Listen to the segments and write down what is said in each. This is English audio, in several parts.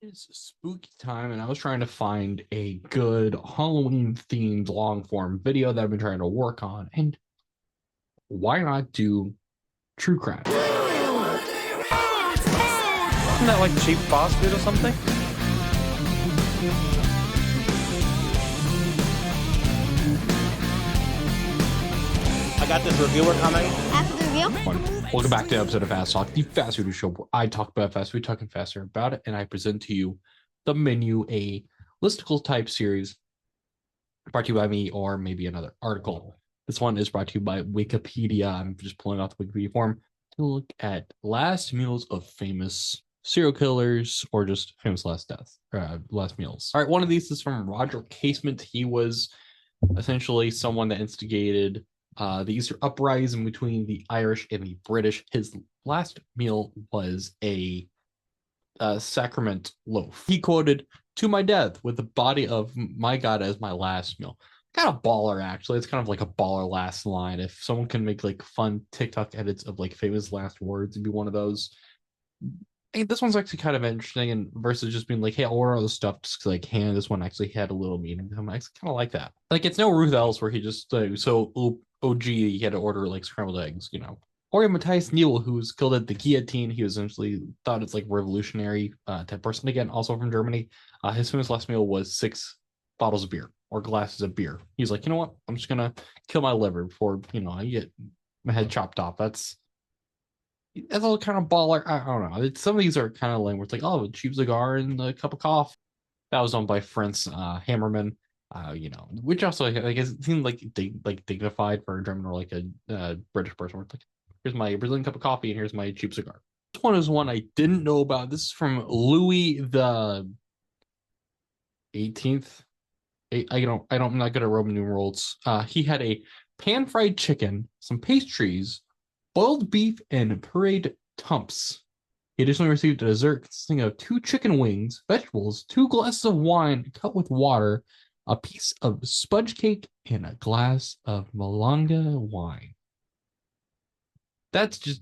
It's spooky time, and I was trying to find a good Halloween themed long form video that I've been trying to work on. And why not do true crime? Isn't that like cheap fast food or something? I got this reviewer coming. After the review? Welcome back to an episode of Fast Talk, the fast food show where I talk about fast food, talking faster about it, and I present to you the menu, a listicle type series brought to you by me or maybe another article. This one is brought to you by Wikipedia. I'm just pulling out the Wikipedia form to look at last meals of famous serial killers or just famous last meals. All right, one of these is from Roger Casement. He was essentially someone that instigated the Easter uprising between the Irish and the British. His last meal was a sacrament loaf. He quoted, "To my death with the body of my God as my last meal." Kind of baller, actually. It's kind of like a baller last line. If someone can make like fun TikTok edits of like famous last words, it'd be one of those. Hey, this one's actually kind of interesting, and versus just being like, "Hey, I'll order all this stuff," just like, "Hey, this one actually had a little meaning." I actually kind of like that. Like, it's no Ruth Ellis where he just OG, he had to order like scrambled eggs, you know. Or Matthias Neal, who was killed at the guillotine. He was essentially thought it's like revolutionary type person. Again, also from Germany. His famous last meal was 6 bottles of beer or glasses of beer. He's like, you know what? I'm just gonna kill my liver before I get my head chopped off. That's all kind of baller. I don't know. Some of these are kind of lame. Where it's like, oh, a cheap cigar and a cup of coffee. That was owned by Franz Hammerman. Which also I guess it seemed like dignified for a German or like a British person. Where it's like, here's my Brazilian cup of coffee and here's my cheap cigar. This one is one I didn't know about. This is from Louis the 18th. I'm not good at Roman numerals. He had a pan fried chicken, some pastries, boiled beef, and pureed tumps. He additionally received a dessert consisting of 2 chicken wings, vegetables, 2 glasses of wine cut with water, a piece of sponge cake, and a glass of Malanga wine. This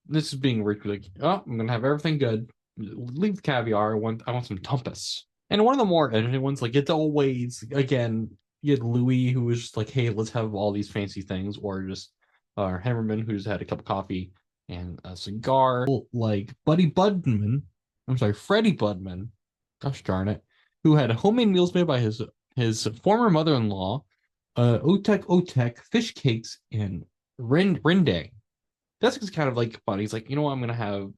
is being rich. Like, oh, I'm gonna have everything good. Leave the caviar. I want some tumpus. And one of the more interesting ones, like it's always again, you had Louis who was just like, hey, let's have all these fancy things, or just Hammerman who's had a cup of coffee and a cigar, like Freddie Budman, gosh darn it, who had homemade meals made by his former mother-in-law, Otek fish cakes, and rendang. That's just kind of like funny. He's like, you know what, I'm gonna have.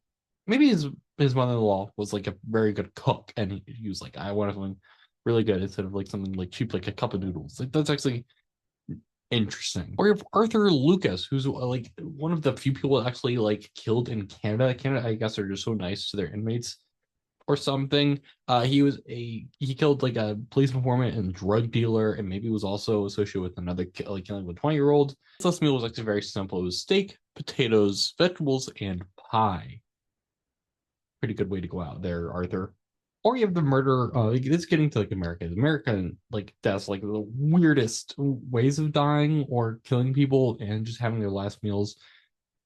Maybe his mother-in-law was like a very good cook, and he was like, I want something really good instead of like something like cheap, like a cup of noodles. Like that's actually interesting. Or you have Arthur Lucas, who's like one of the few people actually like killed in Canada. Canada, I guess, are just so nice to their inmates or something. He killed like a police informant and drug dealer, and maybe was also associated with another like killing of a 20-year-old. This last meal was actually very simple. It was steak, potatoes, vegetables, and pie. Pretty good way to go out there, Arthur. Or you have the murder. It's getting to like American like deaths, like the weirdest ways of dying or killing people and just having their last meals.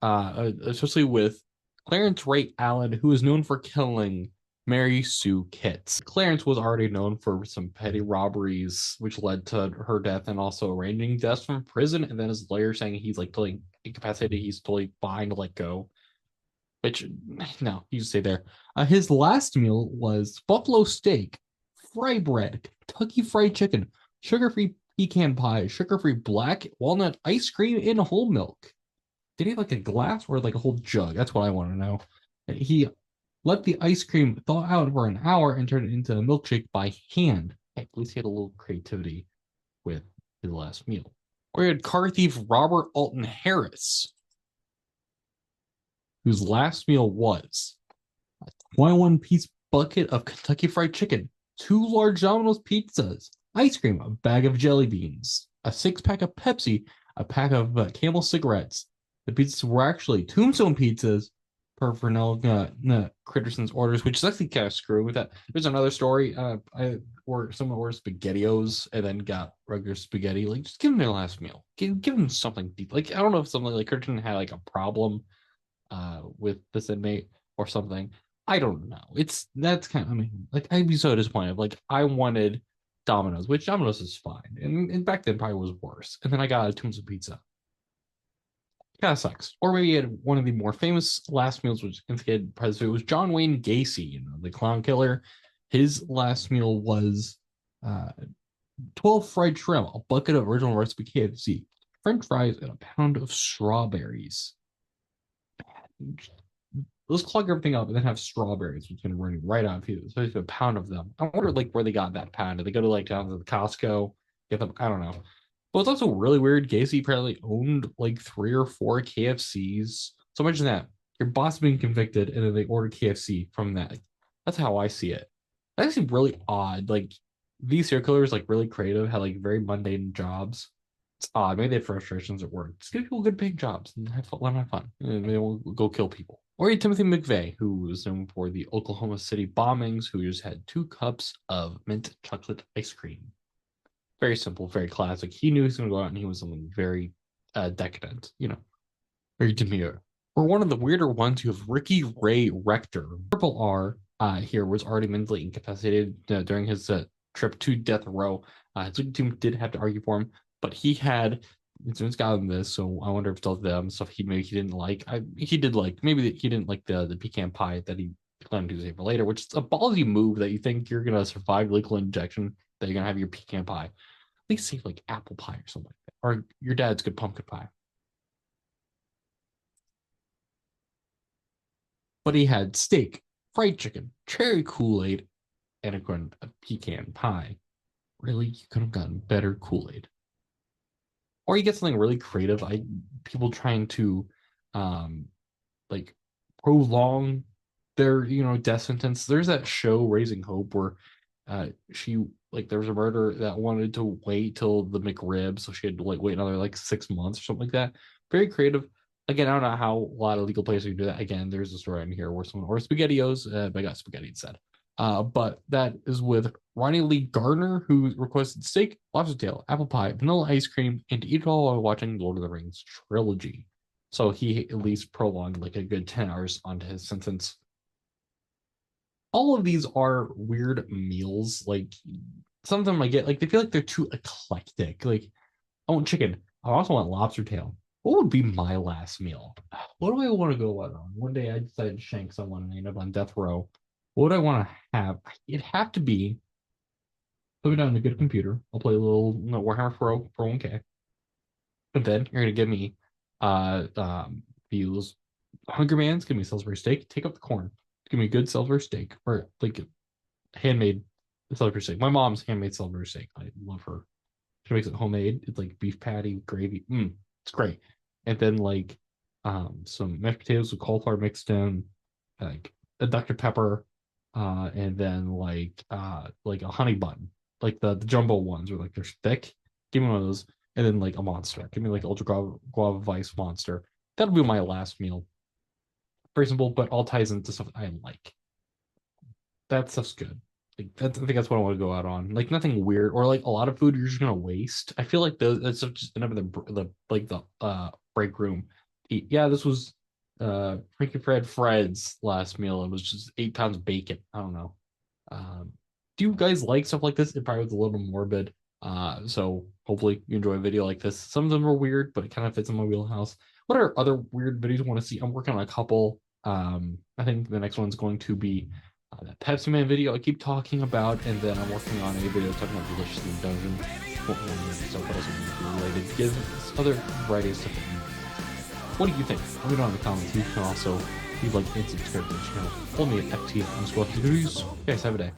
Especially with Clarence Ray Allen, who is known for killing Mary Sue Kitts. Clarence was already known for some petty robberies, which led to her death, and also arranging deaths from prison. And then his lawyer saying he's like totally incapacitated, he's totally fine to let go. Which, no, you stay there. His last meal was buffalo steak, fry bread, Kentucky fried chicken, sugar-free pecan pie, sugar-free black walnut ice cream, and whole milk. Did he have like a glass or like a whole jug? That's what I want to know. He let the ice cream thaw out for an hour and turned it into a milkshake by hand. Hey, at least he had a little creativity with his last meal. Or you had car thief Robert Alton Harris, whose last meal was a 21-piece bucket of Kentucky Fried Chicken, 2 large Domino's pizzas, ice cream, a bag of jelly beans, a 6-pack of Pepsi, a pack of Camel cigarettes. The pizzas were actually Tombstone pizzas per Vernell Critterson's orders, which is actually kind of screwed with that. There's another story where someone ordered SpaghettiOs and then got regular spaghetti. Like, just give them their last meal. Give them something deep. Like, I don't know if something like Critterson had like a problem with this inmate or something, I don't know. That's kind of, I mean, like I'd be so disappointed. Like I wanted Domino's, which Domino's is fine, and back then probably was worse. And then I got a Tums of Pizza. Kind of sucks. Or maybe you had one of the more famous last meals, which instigated president. It was John Wayne Gacy, the clown killer. His last meal was uh, 12 fried shrimp, a bucket of original recipe KFC, French fries, and a pound of strawberries. Let's clog everything up and then have strawberries, which is going to run right out of you, especially a pound of them. I wonder like where they got that pound. Did they go to like down to the Costco, get them? I don't know. But it's also really weird. Gacy apparently owned like 3 or 4 KFCs. So imagine that your boss being convicted and then they order KFC from that. That's how I see it. That's actually really odd. Like these serial killers, like really creative, had like very mundane jobs. It's odd. Maybe they have frustrations at work. Just give people good paying jobs and have fun, let them have fun. And they will go kill people. Or Timothy McVeigh, who was known for the Oklahoma City bombings, who just had 2 cups of mint chocolate ice cream. Very simple, very classic. He knew he was going to go out and he was something very decadent, very demure. Or one of the weirder ones, you have Ricky Ray Rector. Triple R here was already mentally incapacitated during his trip to death row. His legal team did have to argue for him, but he had it's gotten this, so I wonder if it's all them stuff he didn't like. He did like maybe he didn't like the pecan pie that he planned to save for later, which is a ballsy move that you think you're gonna survive lethal injection, that you're gonna have your pecan pie. At least save like apple pie or something like that. Or your dad's good pumpkin pie. But he had steak, fried chicken, cherry Kool-Aid, and a pecan pie. Really, you could have gotten better Kool-Aid. Or you get something really creative. People trying to like prolong their death sentence. There's that show Raising Hope where she like there was a murder that wanted to wait till the McRib, so she had to like wait another like 6 months or something like that. Very creative. Again, I don't know how a lot of legal places can do that. Again, there's a story in here where someone ordered SpaghettiOs, but I got spaghetti instead. But that is with Ronnie Lee Gardner, who requested steak, lobster tail, apple pie, vanilla ice cream, and to eat it all while watching Lord of the Rings trilogy. So he at least prolonged like a good 10 hours onto his sentence. All of these are weird meals. Like some of them I get, like they feel like they're too eclectic. Like I want chicken. I also want lobster tail. What would be my last meal? What do I want to go out on? One day I decided to shank someone and I end up on death row. What would I want to have? It'd have to be put me down on a good computer. I'll play a little Warhammer 401k. And then you're gonna give me these Hunger Man's, give me Salisbury steak, take up the corn. Give me a good Salisbury steak or like handmade Salisbury steak. My mom's handmade Salisbury steak. I love her. She makes it homemade. It's like beef patty, gravy. It's great. And then like some mashed potatoes with cauliflower mixed in, like a Dr. Pepper, and then like a honey bun, like the jumbo ones, where like they're thick. Give me one of those, and then like a monster. Give me like ultra guava vice monster. That'll be my last meal. Very simple, but all ties into stuff I like. That stuff's good. Like I think that's what I want to go out on. Like nothing weird or like a lot of food you're just gonna waste. I feel like that stuff just end up in the break room. Eat. Yeah, this was Frankie Fred's last meal. It was just 8 pounds of bacon. I don't know. Do you guys like stuff like this? It probably was a little morbid. So hopefully you enjoy a video like this. Some of them are weird, but it kind of fits in my wheelhouse. What are other weird videos you want to see? I'm working on a couple. I think the next one's going to be that Pepsi Man video I keep talking about, and then I'm working on a video talking about Delicious in Dungeon. Stuff else related. Give other variety of stuff. What do you think? Let me know in the comments. You can also leave like and subscribe to the channel. Follow me at FT_videos. You guys have a day.